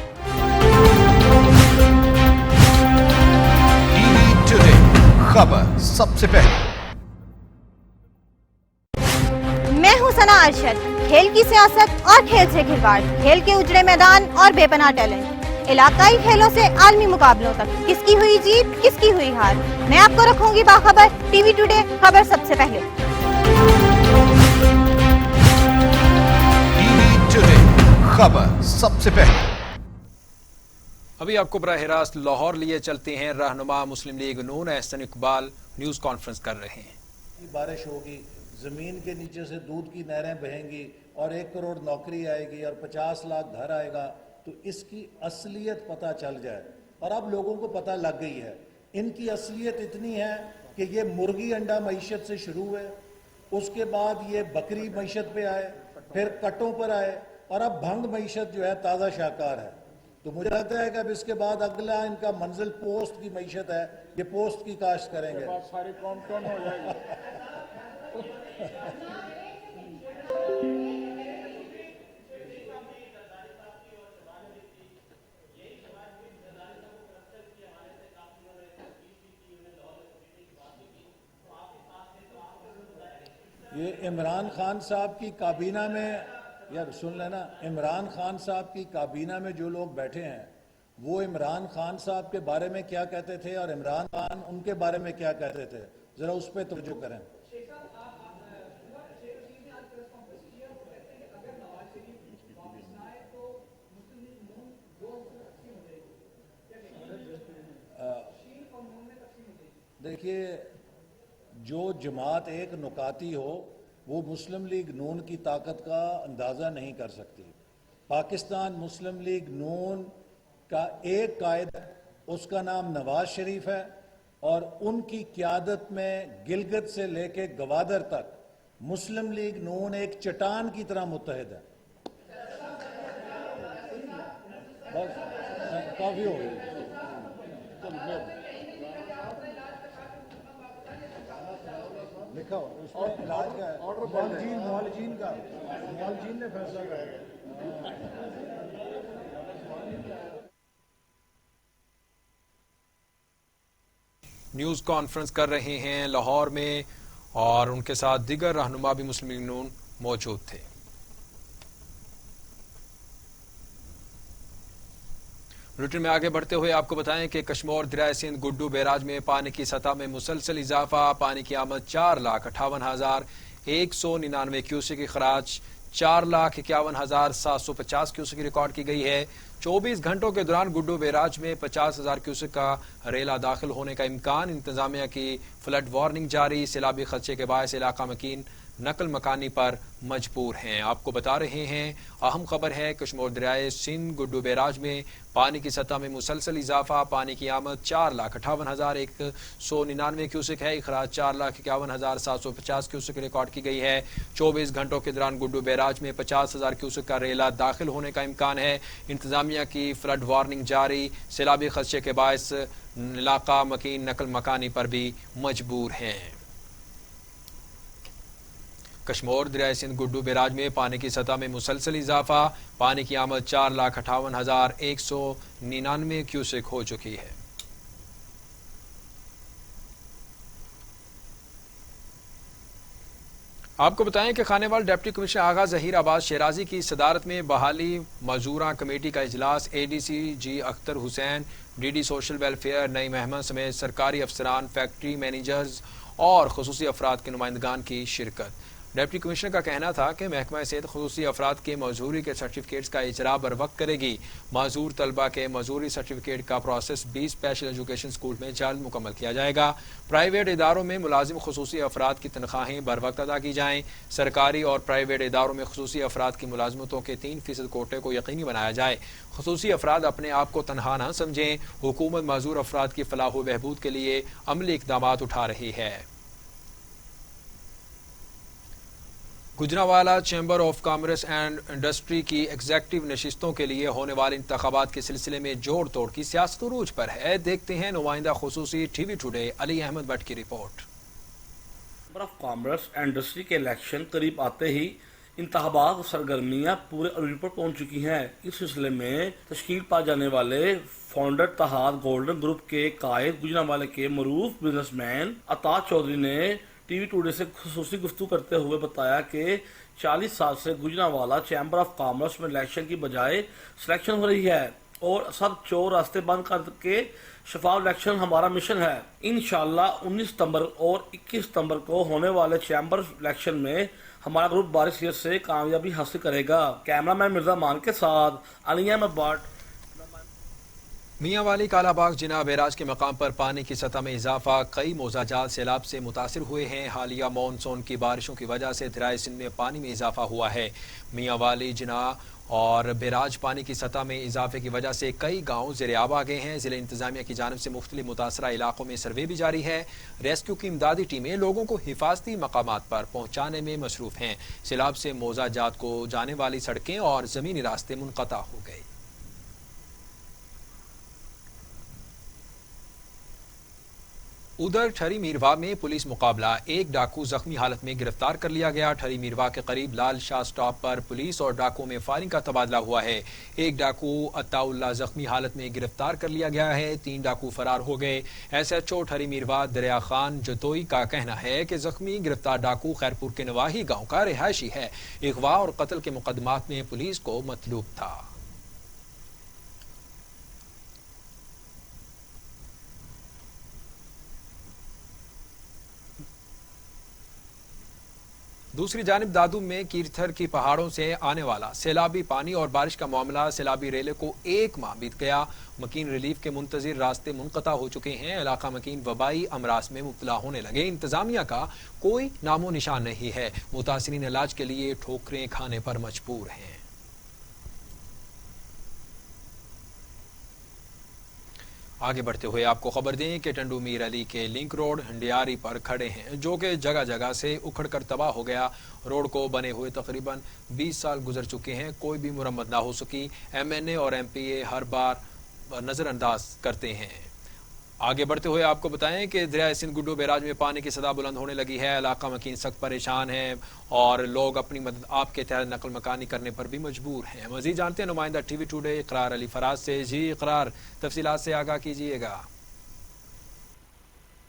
टीवी टुडे, खबर सबसे पहले। मैं हूं सना अरशद। खेल की सियासत और खेल से खिलवाड़, खेल के उजड़े मैदान और बेपनाह टैलेंट, इलाकाई खेलों से आलमी मुकाबलों तक, किसकी हुई जीत किसकी हुई हार, मैं आपको रखूंगी बाखबर। टीवी टुडे, खबर सबसे पहले। टीवी टुडे, खबर सबसे पहले। अभी आपको बराह रास्त लाहौर लिए चलते हैं। रहनुमा मुस्लिम लीग नून एहसन इकबाल न्यूज कॉन्फ्रेंस कर रहे हैं। बारिश होगी, ज़मीन के नीचे से दूध की नहरें बहेंगी और 1 करोड़ नौकरी आएगी और 50 लाख घर आएगा, तो इसकी असलियत पता चल जाए। और अब लोगों को पता लग गई है। इनकी असलियत इतनी है कि ये मुर्गी अंडा मईशत से शुरू हुए, उसके बाद ये बकरी मईशत पे आए, फिर कट्टों पर आए और अब भंग मईशत जो है ताज़ा शाकार है। तो मुझे लगता है कि अब इसके बाद अगला इनका मंजिल पोस्ट की मईशत है। ये पोस्ट की काश्त करेंगे। सारी कौन कौन हो जाएगी। ये इमरान खान साहब की काबीना में, यार सुन लेना, इमरान खान साहब की काबीना में जो लोग बैठे हैं वो इमरान खान साहब के बारे में क्या कहते थे और इमरान खान उनके बारे में क्या कहते थे, जरा उस पर तवज्जो करें। देखिए, जो जमात एक नुकाती हो वो मुस्लिम लीग नून की ताकत का अंदाज़ा नहीं कर सकती। पाकिस्तान मुस्लिम लीग नून का एक कायद है, उसका नाम नवाज शरीफ है और उनकी क़यादत में गिलगित से लेके गवादर तक मुस्लिम लीग नून एक चट्टान की तरह मुत्तहिद है। बस काफ़ी हो गई। लिखा हो इलाज का है, मुआलजीन का, मुआलजीन ने फैसला करेगा। न्यूज कॉन्फ्रेंस कर रहे हैं लाहौर में और उनके साथ दीगर रहनुमा भी मुस्लिम लीग नून मौजूद थे। बुलेटिन में आगे बढ़ते हुए आपको बताएं कि कश्मोर दरिया सिंध गुड्डू बैराज में पानी की सतह में मुसलसल इजाफा। पानी की आमद 4,58,199 क्यूसेक, खराज 4,51,750 क्यूसेक रिकॉर्ड की गई है। 24 घंटों के दौरान गुड्डू बैराज में 50,000 क्यूसेक का रेला दाखिल होने का इम्कान। इंतजामिया की फ्लड वार्निंग जारी। सैलाबी खदशे के बायस इलाका मकीन नकल मकानी पर मजबूर हैं। आपको बता रहे हैं अहम खबर है कश्मोर दरियाए सिंध गुड्डू बैराज में पानी की सतह में मुसलसल इजाफा। पानी की आमद 4,58,199 क्यूसेक है। इखराज 4,51,750 क्यूसेक रिकॉर्ड की गई है। 24 घंटों के दौरान गुड्डू बैराज में 50,000 क्यूसेक का रेला दाखिल होने का इम्कान है। इंतजामिया की फ्लड वार्निंग जारी। सैलाबी खदशे के बायस इलाका मकीन नकल मकानी पर भी मजबूर हैं। कश्मोर दरिया सिंध गुड्डू बैराज में पानी की सतह में मुसलसल इजाफा। पानी की आमद 4,58,199 क्यूसेक हो चुकी है। आपको बताएं कि खानेवाल डिप्टी कमिश्नर आगा जहीर आबाद शेराजी की सदारत में बहाली मजदूरा कमेटी का इजलास ADC G Akhtar Hussain, DD social welfare Naeem Ahmad समेत सरकारी अफसरान, फैक्ट्री मैनेजर्स और खुसूसी अफराद के नुमाइंदगान की शिरकत। डिप्टी कमिश्नर का कहना था कि महकमा सेहत खुसूसी अफराद के मजदूरी के सर्टिफिकेट्स का इजरा बर वक्त करेगी। माजूर तलबा के मजदूरी सर्टिफिकेट का प्रोसेस 20 स्पेशल एजुकेशन स्कूल में जल्द मुकम्मल किया जाएगा। प्राइवेट इदारों में मुलाजिम खुसूसी अफराद की तनख्वाहें बर वक्त अदा की जाएँ। सरकारी और प्राइवेट इदारों में खुसूसी अफराद की मुलाजमतों के 3% कोटे को यकीनी बनाया जाए। खुसूसी अफराद अपने आप को तनहा न समझें। हुकूमत माजूर अफराद की फलाह व बहबूद के लिए अमली इक़दाम उठा रही है। Gujranwala chamber of commerce and industry की एग्जेक्टिव नशिस्तों के लिए होने वाले इंतखाबात के सिलसिले में जोड़ तोड़ की सियासत उरूज पर है। देखते हैं नुमाइंदा खुसूसी टीवी टुडे अली अहमद भट्ट की report. Chamber of commerce and industry के इलेक्शन करीब आते ही इंतखाबात सरगर्मियां पूरे अरूज पर पहुंच चुकी हैं। इस सिलसिले में तश्कील पा जाने वाले फाउंडर तहाद गोल्डन ग्रुप के कायद गुजरांवाले के मरूफ बिजनेसमैन अता चौधरी ने टीवी टुडे से खुसूसी गुफ्तगू करते हुए बताया कि 40 साल से गुजरांवाला चैम्बर ऑफ कॉमर्स में इलेक्शन की बजाय सिलेक्शन हो रही है और सब चोर रास्ते बंद करके शफाफ इलेक्शन हमारा मिशन है। इंशाल्लाह 19 सितंबर और 21 सितंबर को होने वाले चैम्बर इलेक्शन में हमारा ग्रुप बारिश से कामयाबी हासिल करेगा। कैमरामैन मिर्जा मान के साथ अली अहमद भट्ट। मियांवाली कालाबाग जिना बैराज के मकाम पर पानी की सतह में इजाफा। कई मोजाजात सैलाब से मुतासिर हुए हैं। हालिया मानसून की बारिशों की वजह से दरियाए सिंध में पानी में इजाफा हुआ है। मियांवाली जिना और बैराज पानी की सतह में इजाफे की वजह से कई गांव ज़ेर-ए-आब आ गए हैं। ज़िला इंतजामिया की जानिब से मुख्तलिफ मुतासरा इलाकों में सर्वे भी जारी है। रेस्क्यू की इमदादी टीमें लोगों को हिफाजती मकामात पर पहुँचाने में मसरूफ हैं। सैलाब से मोजाजात को जाने वाली सड़कें और ज़मीनी रास्ते मुनक़ता हो गए। उधर ठरी मीरवा में पुलिस मुकाबला। एक डाकू जख्मी हालत में गिरफ्तार कर लिया गया। ठरी मीरवा के करीब लाल शाह स्टॉप पर पुलिस और डाकुओं में फायरिंग का तबादला हुआ है। एक डाकू अताउल्ला जख्मी हालत में गिरफ्तार कर लिया गया है। 3 डाकू फरार हो गए। SHO ठरी मीरवा दरिया खान जतोई का कहना है कि जख्मी गिरफ्तार डाकू खैरपुर के नवाही गाँव का रिहायशी है। अगवा और कत्ल के मुकदमात में पुलिस को मतलूब था। दूसरी जानिब दादू में कीरथर की पहाड़ों से आने वाला सैलाबी पानी और बारिश का मामला। सैलाबी रेले को 1 माह बीत गया। मकीन रिलीफ के मुंतजिर रास्ते मुनक़ता हो चुके हैं। इलाका मकीन वबाई अमराज में मुब्तला होने लगे। इंतजामिया का कोई नामो निशान नहीं है। मुतासिरीन इलाज के लिए ठोकरें खाने पर मजबूर हैं। आगे बढ़ते हुए आपको खबर दें कि टंडू मीर अली के लिंक रोड हंडियारी पर खड़े हैं, जो कि जगह जगह से उखड़कर तबाह हो गया। रोड को बने हुए तकरीबन 20 साल गुजर चुके हैं, कोई भी मुरम्मत ना हो सकी। MNA और MPA हर बार नज़रअंदाज करते हैं। आगे बढ़ते हुए आपको बताएं कि दरिया सिंध गुड्डू बैराज में पानी की सतह बुलंद होने लगी है। इलाका मकीन सख्त परेशान है और लोग अपनी मदद आपके तहत नकल मकानी करने पर भी मजबूर हैं। मजीद जानते हैं नुमाइंदा टीवी टुडे इकरार अली फराज से। जी इकरार, तफसीलात से आगाह कीजिएगा।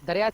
दरिया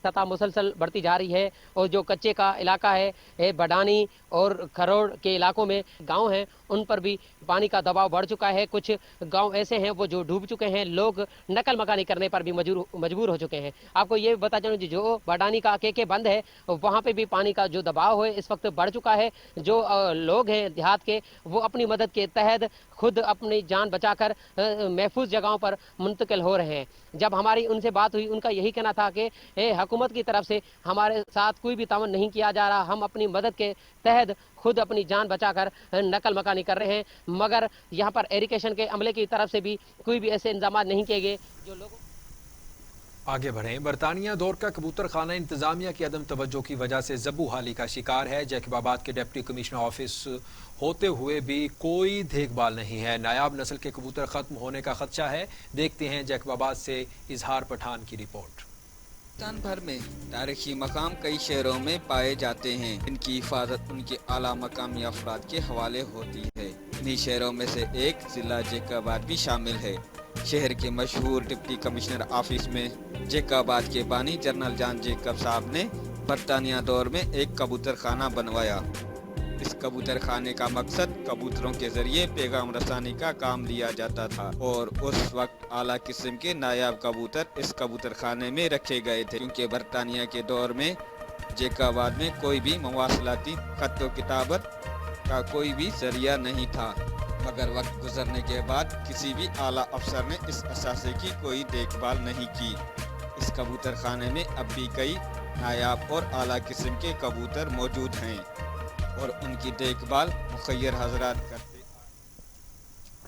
सतह मुसलसल बढ़ती जा रही है और जो कच्चे का इलाका है बडानी और खरोड़ के इलाकों में गांव हैं, उन पर भी पानी का दबाव बढ़ चुका है। कुछ गांव ऐसे हैं वो जो डूब चुके हैं। लोग नकल मकानी करने पर भी मजबूर हो चुके हैं। आपको ये बता चलूं जो बडानी का के बंद है, वहाँ पे भी पानी का जो दबाव है इस वक्त बढ़ चुका है। जो लोग हैं देहात के, वो अपनी मदद के तहत खुद अपनी जान बचाकर महफूज जगहों पर मुंतकिल हो रहे हैं। जब हमारी उनसे बात हुई, उनका यही कहना था कि हुकूमत की तरफ से हमारे साथ कोई भी तावन नहीं किया जा रहा, हम अपनी मदद के तहत खुद अपनी जान बचाकर नकल मकानी कर रहे हैं। मगर यहाँ पर एरिगेशन के अमले की तरफ से भी कोई भी ऐसे इंतजाम नहीं किए गए जो लोगों। आगे बढ़ें। बरतानिया दौर का कबूतर खाना इंतजामिया की अदम तवज्जो की वजह से जब्बू हाली का शिकार है। जैकबाबाद के डिप्टी कमिश्नर ऑफिस होते हुए भी कोई देखभाल नहीं है। नायाब नस्ल के कबूतर खत्म होने का खदशा है। देखते हैं जैकबाबाद से इजहार पठान की रिपोर्ट। पाकिस्तान भर में तारीखी मकाम कई शहरों में पाए जाते हैं। इनकी हिफाजत उनके आला मकामी अफराद के हवाले होती है। इन्हीं शहरों में से एक जिला जैकबाबाद भी शामिल है। शहर के मशहूर डिप्टी कमिश्नर ऑफिस में जैकबाबाद के बानी जनरल जान जैकब साहब ने बरतानिया दौर में एक कबूतर खाना बनवाया। इस कबूतर खाने का मकसद कबूतरों के जरिए पैगाम रसानी का काम लिया जाता था और उस वक्त आला किस्म के नायाब कबूतर इस कबूतर खाने में रखे गए थे, क्योंकि बरतानिया के दौर में जैकाबाद में कोई भी मवासलाती खत्तो किताबत का कोई भी जरिया नहीं था। मगर वक्त गुजरने के बाद किसी भी आला अफसर ने इस असासे की कोई देखभाल नहीं की। इस कबूतर खाने में अब भी कई नायाब और आला किस्म के कबूतर मौजूद हैं और उनकी देखभाल मुखय्यर हजरात करते।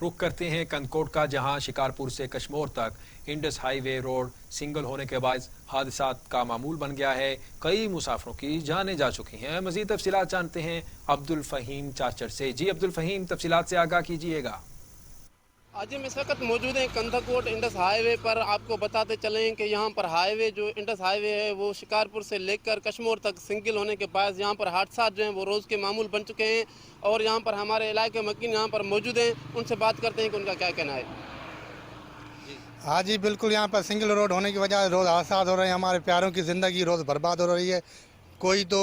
रुख करते हैं कनकोट का, जहां शिकारपुर से कश्मोर तक इंडस हाईवे रोड सिंगल होने के बाद हादसात का मामूल बन गया है। कई मुसाफिरों की जानें जा चुकी हैं। मजीद तफसीलात जानते हैं अब्दुल फहीम चाचर से। जी अब्दुल फहीम, तफसीलात से आगाह कीजिएगा। आज हम इस वक्त मौजूद हैं कंधाकोट इंडस हाईवे पर। आपको बताते चलें कि यहाँ पर हाईवे जो इंडस हाईवे है वो शिकारपुर से लेकर कश्मोर तक सिंगल होने के बाद यहाँ पर हादसा जो हैं वो रोज़ के मामूल बन चुके हैं और यहाँ पर हमारे इलाके मकीन यहाँ पर मौजूद हैं। उनसे बात करते हैं कि उनका क्या कहना है। हाँ जी, बिल्कुल यहाँ पर सिंगल रोड होने की वजह से रोज़ हादसा हो रहे हैं। हमारे प्यारों की ज़िंदगी रोज़ बर्बाद हो रही है। कोई तो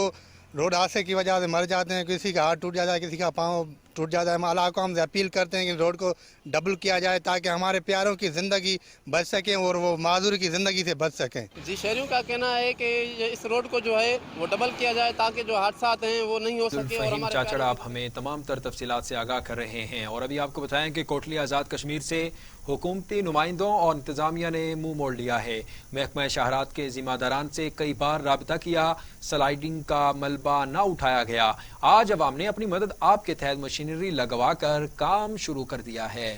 रोड हादसे की वजह से मर जाते हैं, किसी का हाथ टूट जाता है, किसी का पाँव टूट जाता है। आला को हम अपील करते हैं कि रोड को डबल किया जाए ताकि हमारे प्यारों की ज़िंदगी बच सकें और वो माजूर की ज़िंदगी से बच सकें। जी, शहरियों का कहना है कि इस रोड को जो है वो डबल किया जाए ताकि जो हादसा हैं वो नहीं हो सके। और हमारे चाचड़, आप हमें तमाम तर तफसीलात से आगाह कर रहे हैं और अभी आपको बताएं कि कोटली आज़ाद कश्मीर से हुकूमती नुमाइंदों और इंतजामिया ने मुंह मोड़ लिया है। महकमा शहरात के जिम्मेदारान से कई बार राब्ता किया, स्लाइडिंग का मलबा न उठाया गया। आज अवाम ने अपनी मदद आपके तहत मशीनरी लगवा कर काम शुरू कर दिया है।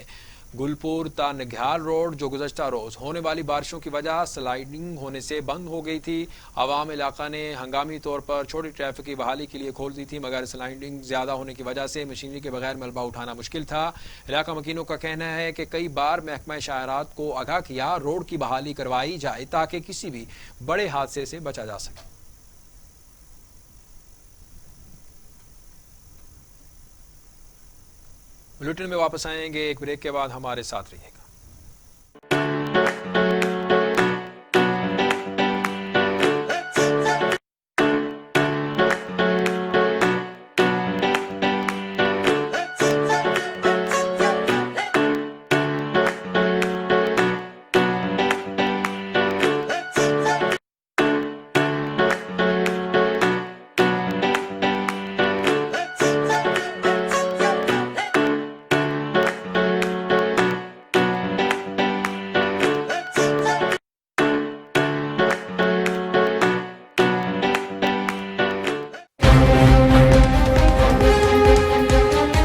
गुलपुर ता नग्याल रोड जो गुज़श्ता रोज़ होने वाली बारिशों की वजह स्लाइडिंग होने से बंद हो गई थी। अवाम इलाका ने हंगामी तौर पर छोटी ट्रैफिक की बहाली के लिए खोल दी थी, मगर स्लाइडिंग ज़्यादा होने की वजह से मशीनरी के बगैर मलबा उठाना मुश्किल था। इलाका मकीनों का कहना है कि कई बार महकमा शाहरात को आगाह किया, रोड की बहाली करवाई जाए ताकि किसी भी बड़े हादसे से बचा जा सके। बुलेटिन में वापस आएंगे एक ब्रेक के बाद, हमारे साथ रहिएगा।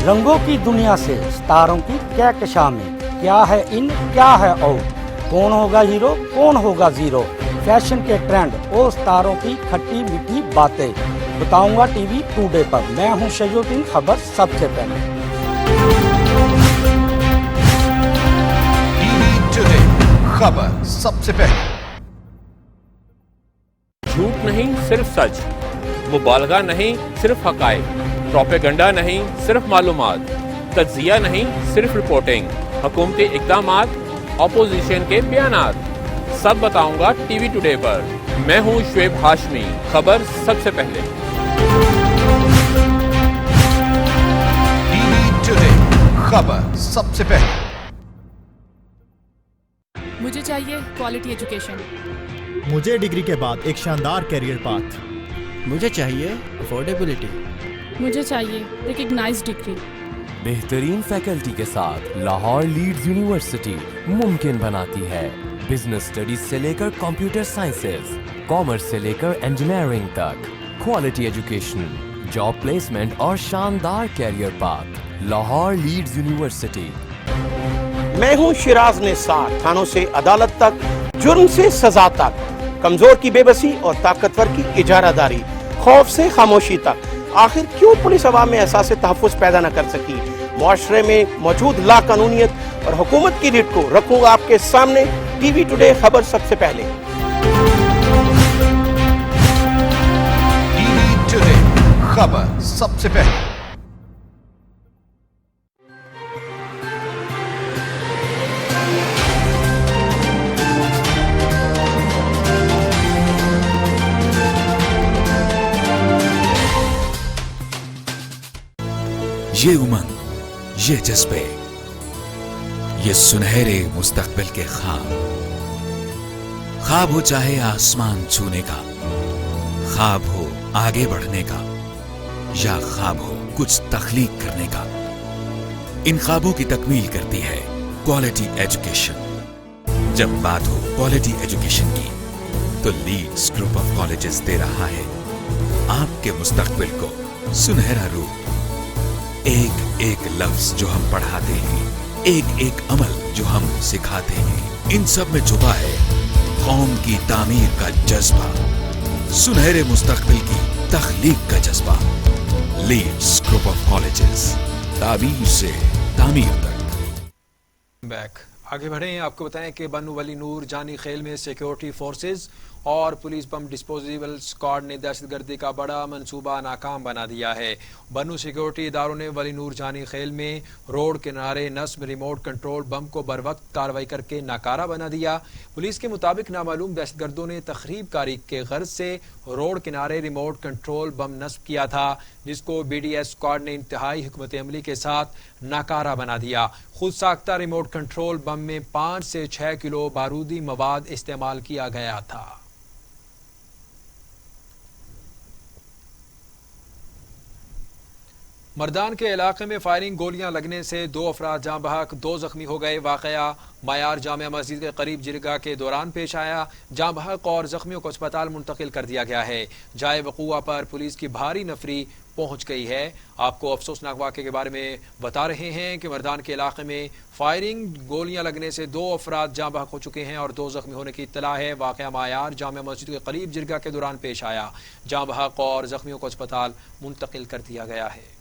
रंगों की दुनिया से सितारों की कहकशां, क्या है इन क्या है आउट, कौन होगा हीरो कौन होगा जीरो, फैशन के ट्रेंड और सितारों की खट्टी मीठी बातें बताऊंगा टीवी टुडे पर। मैं हूं शजूद्दीन, खबर सबसे पहले। टीवी टुडे, खबर सबसे पहले। झूठ नहीं सिर्फ सच, मुबालगा नहीं सिर्फ हकायक, प्रोपेगंडा नहीं सिर्फ मालूमात, तज्जिया नहीं सिर्फ रिपोर्टिंग, हुकूमती इक़दामात, अपोजिशन के बयानात, सब बताऊंगा टीवी टुडे पर। मैं हूं शुएब हाशमी, खबर सबसे पहले। टीवी टुडे, खबर सबसे पहले। मुझे चाहिए क्वालिटी एजुकेशन। मुझे डिग्री के बाद एक शानदार कैरियर पाथ। मुझे चाहिए अफोर्डेबिलिटी। मुझे चाहिए रिकग्नाइज्ड डिग्री। बेहतरीन फैकल्टी के साथ लाहौर लीड्स यूनिवर्सिटी मुमकिन बनाती है बिजनेस स्टडीज से लेकर कंप्यूटर साइंसेज, कॉमर्स से लेकर इंजीनियरिंग तक, क्वालिटी एजुकेशन, जॉब प्लेसमेंट और शानदार career path. Lahore Leeds university. मैं हूं शिराज निसार, थानों से अदालत तक, जुर्म से सजा तक, कमजोर की बेबसी और ताकतवर की इजारादारी, खौफ से खामोशी तक। आखिर क्यों पुलिस अवाम में एहसास तहफ़्फ़ुज़ पैदा न कर सकी? मुआशरे में मौजूद लाकानूनियत और हुकूमत की रीढ़ को रखूंगा आपके सामने। टीवी टुडे, खबर सबसे पहले। टीवी टुडे, खबर सबसे पहले। ये उमंग, ये जज्बे, ये सुनहरे मुस्तकबिल के ख्वाब हो चाहे आसमान छूने का, ख्वाब हो आगे बढ़ने का, या ख्वाब हो कुछ तख्लीक करने का, इन ख्वाबों की तकमील करती है क्वालिटी एजुकेशन। जब बात हो क्वालिटी एजुकेशन की तो लीड्स ग्रुप ऑफ कॉलेजेस दे रहा है आपके मुस्तकबिल को सुनहरा रूप। एक एक लफ्ज जो हम पढ़ाते हैं, एक एक अमल जो हम सिखाते हैं, इन सब में छुपा है कौम की तामीर का जज्बा, सुनहरे मुस्तकबिल की तख्लीक का जज्बा। लीड्स ग्रुप ऑफ कॉलेजेस, तामीर से तामीर तक। बैक आगे बढ़ें, आपको बताएं कि बनु वली नूर जानी खेल में सिक्योरिटी फोर्सेज और पुलिस बम डिस्पोजेबल स्क्वाड ने दहशतगर्दी का बड़ा मंसूबा नाकाम बना दिया है। बनु सिक्योरिटी इदारों ने वली नूर जानी खेल में रोड किनारे नस्ब रिमोट कंट्रोल बम को बरवक्त कार्रवाई करके नाकारा बना दिया। पुलिस के मुताबिक नामालूम दहशतगर्दों ने तखरीब कारी के गर्ज से रोड किनारे रिमोट कंट्रोल बम नस्ब किया था, जिसको BDS स्क्वाड ने इंतहाई हिकमत अमली के साथ नाकारा बना दिया। खुद साख्ता रिमोट कंट्रोल बम में 5 से 6 किलो बारूदी मवाद इस्तेमाल किया गया था। मर्दान के इलाके में फायरिंग, गोलियां लगने से 2 अफराद जाँ बहक, 2 जख्मी हो गए। वाकया मायार जामिया मस्जिद के करीब जिरगा के दौरान पेश आया। जाँ बहक और जख्मियों को अस्पताल मुंतकिल कर दिया गया है। जाए वक़ूआ पर पुलिस की भारी नफरी पहुंच गई है। आपको अफसोसनाक वाक़े के बारे में बता रहे हैं कि मर्दान के इलाके में फायरिंग, गोलियां लगने से 2 अफराद जाँ बहक हो चुके हैं और 2 जख्मी होने की इत्तला है। वाक़या मायार जामिया मस्जिद के करीब जिरगा के दौरान पेश आया। जाँ बहक और जख्मियों को अस्पताल मुंतकिल कर दिया गया है।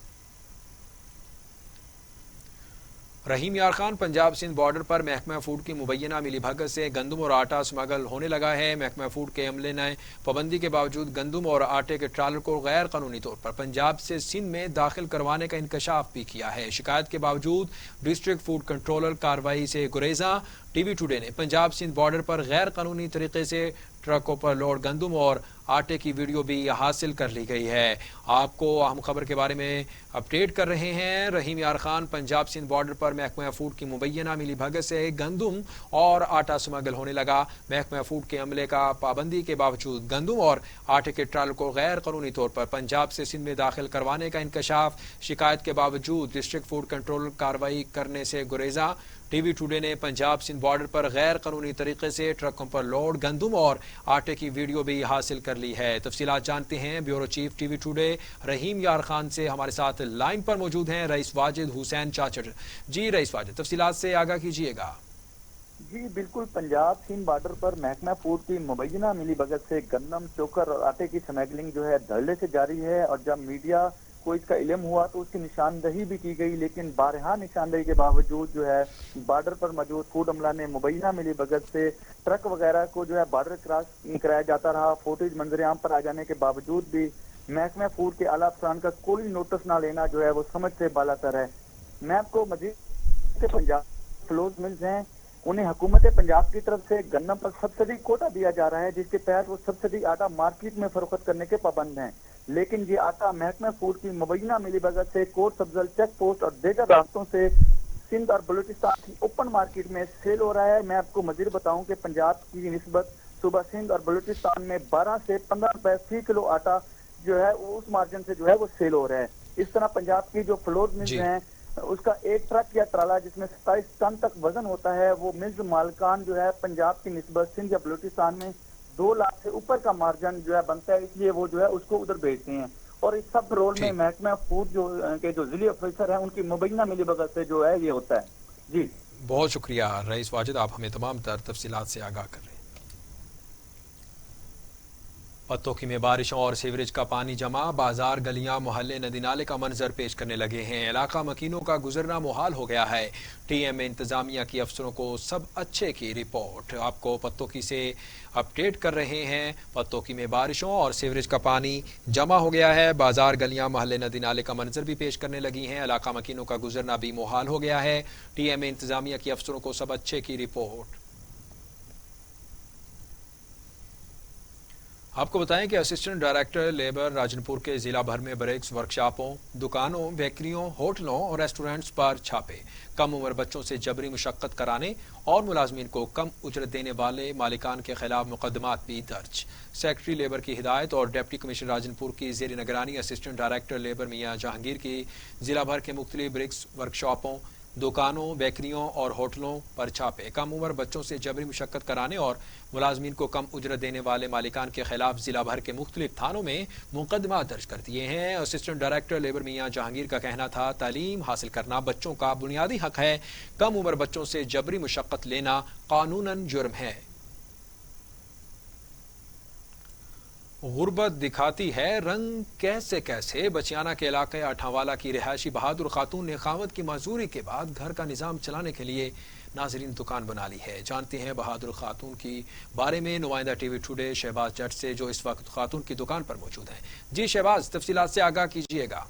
रहीम यार खान पंजाब सिंध बॉर्डर पर महकमा फूड की मुबैना मिलीभगत से गंदम और आटा स्मगल होने लगा है। महकमा फूड के अमले ने पाबंदी के बावजूद गंदम और आटे के ट्रालर को गैर कानूनी तौर पर पंजाब से सिंध में दाखिल करवाने का इंकशाफ भी किया है। शिकायत के बावजूद डिस्ट्रिक्ट फूड कंट्रोलर कार्रवाई से गुरेजा। टीवी टुडे ने पंजाब सिंध बॉर्डर पर गैर कानूनी तरीके से ट्रकों पर लोड गंदम और आटे की वीडियो भी हासिल कर ली गई है। आपको अहम खबर के बारे में अपडेट कर रहे हैं। रहीम यार खान पंजाब सिंध बॉर्डर पर महकमा फूड की मुबैना मिली भगत से गंदम और आटा स्मगल होने लगा। महकमा फूड के अमले का पाबंदी के बावजूद गंदम और आटे के ट्राल को गैर कानूनी तौर पर पंजाब से सिंध में दाखिल करवाने का इंकशाफ। शिकायत के बावजूद डिस्ट्रिक्ट फूड कंट्रोल कार्रवाई करने से गुरेजा। टीवी टुडे ने पंजाब सिंध बॉर्डर पर गैर कानूनी तरीके से ट्रकों पर लोड गंदम और आटे की वीडियो भी हासिल कर ली है। तफसीलात जानते हैं ब्यूरो चीफ टीवी टुडे रहीम यार खान से। हमारे साथ लाइन पर मौजूद हैं रईस वाजिद हुसैन चाचर। जी रईस वाजिद, तफसीलात से आगाह कीजिएगा। जी बिल्कुल, पंजाब सिंध बॉर्डर पर महकमा फूड की मुबैना मिली भगत से गंदम, चोकर और आटे की स्मगलिंग जो है धड़ल्ले से जारी है और जब मीडिया को इसका इल्म हुआ तो उसकी निशानदही भी की गई, लेकिन बारहा निशानदही के बावजूद जो है बॉर्डर पर मौजूद फूड अमला ने मुबैना मिली भगत से ट्रक वगैरह को जो है बॉर्डर क्रॉस कराया जाता रहा। फुटेज मंजरेआम पर आ जाने के बावजूद भी महकमा फूड के आला अफसरान का कोई नोटिस ना लेना जो है वो समझ से बालातर है। मैं आपको मजीद पंजाब फ्लोज मिल्स हैं, उन्हें हुकूमत पंजाब की तरफ से गन्नम पर सब्सिडी कोटा दिया जा रहा है, जिसके तहत वो सब्सिडी आटा मार्केट में फरोख्त करने के पाबंद हैं। लेकिन ये आटा महकमा फूड की मुबैना मिली भगत से कोट सब्जल, चेक पोस्ट और दीगर रास्तों से सिंध और बलूचिस्तान की ओपन मार्केट में सेल हो रहा है। मैं आपको मजीद बताऊं कि पंजाब की निस्बत सुबह सिंध और बलूचिस्तान में 12 से 15 रुपए फी किलो आटा जो है उस मार्जिन से जो है वो सेल हो रहा है। इस तरह पंजाब की जो फ्लोर मिल्स हैं उसका एक ट्रक या ट्राला जिसमें 27 टन तक वजन होता है, वो मिल्स मालकान जो है पंजाब की निस्बत सिंध या बलूचिस्तान में 2 लाख से ऊपर का मार्जिन जो है बनता है, इसलिए वो जो है उसको उधर भेजते हैं। और इस सब रोल में महकमा फूड जो जिले ऑफिसर हैं उनकी मुबैना मिली भगत से जो है ये होता है। जी बहुत शुक्रिया रईस वाजिद, आप हमें तमाम तफसीलात से आगाह कर रहे हैं। पत्तोकी में बारिशों और सीवरेज का पानी जमा, बाजार, गलियां, मोहल्ले, नदी नाले का मंजर पेश करने लगे हैं। इलाका मकीनों का गुजरना मुहाल हो गया है। टीएमए इंतजामिया की अफसरों को सब अच्छे की रिपोर्ट। आपको पत्तोकी से अपडेट कर रहे हैं। पत्तोकी में बारिशों और सीवरेज का पानी जमा हो गया है। बाजार, गलियां, मोहल्ले, नदी नाले का मंजर भी पेश करने लगी हैं। इलाका मकीनों का गुजरना भी मुहाल हो गया है। टीएमए इंतजामिया की अफसरों को सब अच्छे की रिपोर्ट। आपको बताएं कि असिस्टेंट डायरेक्टर लेबर राजनपुर के जिला भर में ब्रेक्स वर्कशॉपों, दुकानों, बेकरियों, होटलों और रेस्टोरेंट्स पर छापे। कम उम्र बच्चों से जबरी मुशक्कत कराने और मुलाजमीन को कम उजरत देने वाले मालिकान के खिलाफ मुकदमात भी दर्ज। सेक्रेटरी लेबर की हिदायत और डिप्टी कमिश्नर राजनपुर की जेर निगरानी असिस्टेंट डायरेक्टर लेबर मियां जहांगीर की जिला भर के मुख्तलिफ ब्रेक्स वर्कशॉपों, दुकानों, बेकरियों और होटलों पर छापे। कम उम्र बच्चों से जबरी मुशक्कत कराने और मुलाजमीन को कम उजरत देने वाले मालिकान के खिलाफ जिला भर के मुख्तलिफ थानों में मुकदमा दर्ज कर दिए हैं। असिस्टेंट डायरेक्टर लेबर मियां जहांगीर का कहना था, तालीम हासिल करना बच्चों का बुनियादी हक है। कम उम्र बच्चों से जबरी मुशक्कत लेना कानूनन जुर्म है। गुर्बत दिखाती है रंग कैसे कैसे। बचियाना के इलाके आठावाला की रिहायशी बहादुर खातून ने खावत की मजदूरी के बाद घर का निजाम चलाने के लिए नाजरीन दुकान बना ली है। जानते हैं बहादुर खातून की बारे में नुमाइंदा टीवी टुडे शहबाज जट से, जो इस वक्त खातून की दुकान पर मौजूद हैं। जी शहबाज, तफसीलात से आगाह कीजिएगा।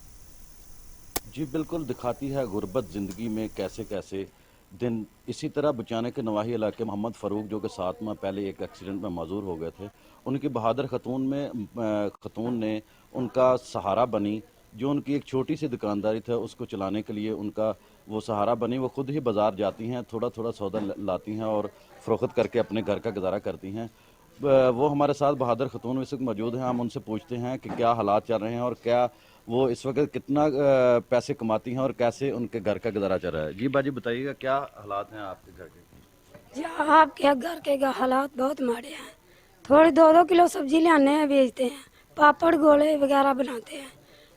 जी बिल्कुल, दिखाती है गुर्बत ज़िंदगी में कैसे कैसे दिन। इसी तरह बचाने के नवाही इलाके मोहम्मद फ़ारूक, जो कि 7 माह पहले एक एक्सीडेंट में माजूर हो गए थे, उनकी बहादुर खतून ने उनका सहारा बनी। जो उनकी एक छोटी सी दुकानदारी था उसको चलाने के लिए उनका वो सहारा बनी। वो खुद ही बाज़ार जाती हैं, थोड़ा थोड़ा सौदा लाती हैं और फ़रोख्त करके अपने घर का गुजारा करती हैं। वो हमारे साथ बहादुर खतून इस वक्त मौजूद हैं। हम उनसे पूछते हैं कि क्या हालात चल रहे हैं और क्या वो इस वक्त कितना पैसे कमाती हैं और कैसे उनके घर का गुजारा चल रहा है। जी बाजी बताइएगा, क्या हालात हैं आपके घर के? जी आपके घर के हालात बहुत माड़े हैं। थोड़ी 2-2 किलो सब्जी लाने हैं, बेचते हैं, पापड़ गोले वगैरह बनाते हैं।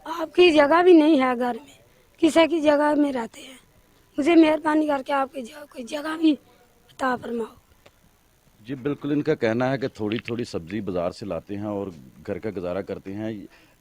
आपकी जगह भी नहीं है घर में, किसी की जगह में रहते हैं। मुझे मेहरबानी करके आपकी कोई जगह भी अता फरमाओ। जी बिल्कुल, इनका कहना है कि थोड़ी थोड़ी सब्जी बाज़ार से लाते हैं और घर का गुजारा करते हैं।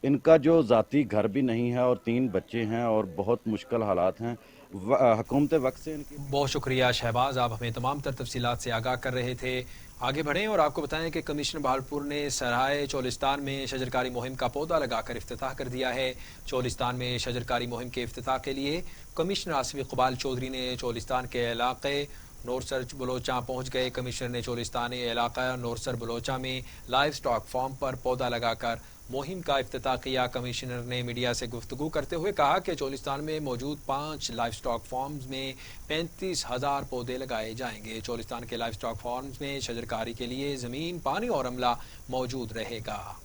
इनका जो ज़ाती घर भी नहीं है और 3 बच्चे हैं और बहुत मुश्किल हालात हैं। हुकूमत वक्त से इनकी बहुत शुक्रिया शहबाज, आप हमें तमाम तर तफसीलात से आगाह कर रहे थे। आगे बढ़ें और आपको बताएं कि कमिश्नर बहावलपुर ने सराय चोलिस्तान में शजरकारी मुहिम का पौधा लगाकर इफ्तिताह कर दिया है। चोलिस्तान में शजरकारी मुहिम के इफ्तिताह के लिए कमिश्नर आसिफ इकबाल चौधरी ने चोलिस्तान के इलाके नोरसर बलोचा पहुंच गए। कमिश्नर ने चोलिस्तानी इलाका नोरसर बलोचा में लाइव स्टॉक फार्म पर पौधा लगाकर मुहिम का इफ्तिताह किया। कमिश्नर ने मीडिया से गुफ्तगू करते हुए कहा कि चोलिस्तान में मौजूद 5 लाइव स्टॉक फार्म्स में 35,000 पौधे लगाए जाएंगे। चोलिस्तान के लाइव स्टॉक फार्म्स में शजरकारी के लिए ज़मीन, पानी और अमला मौजूद रहेगा।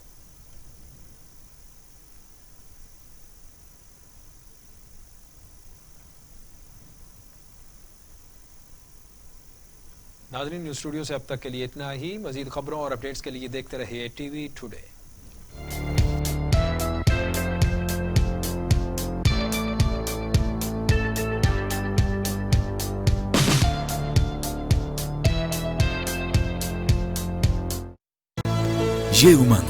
नाज़रीन, न्यूज़ स्टूडियो से अब तक के लिए इतना ही। मज़ीद खबरों और अपडेट्स के लिए देखते रहिए टीवी टुडे। ये उमंग,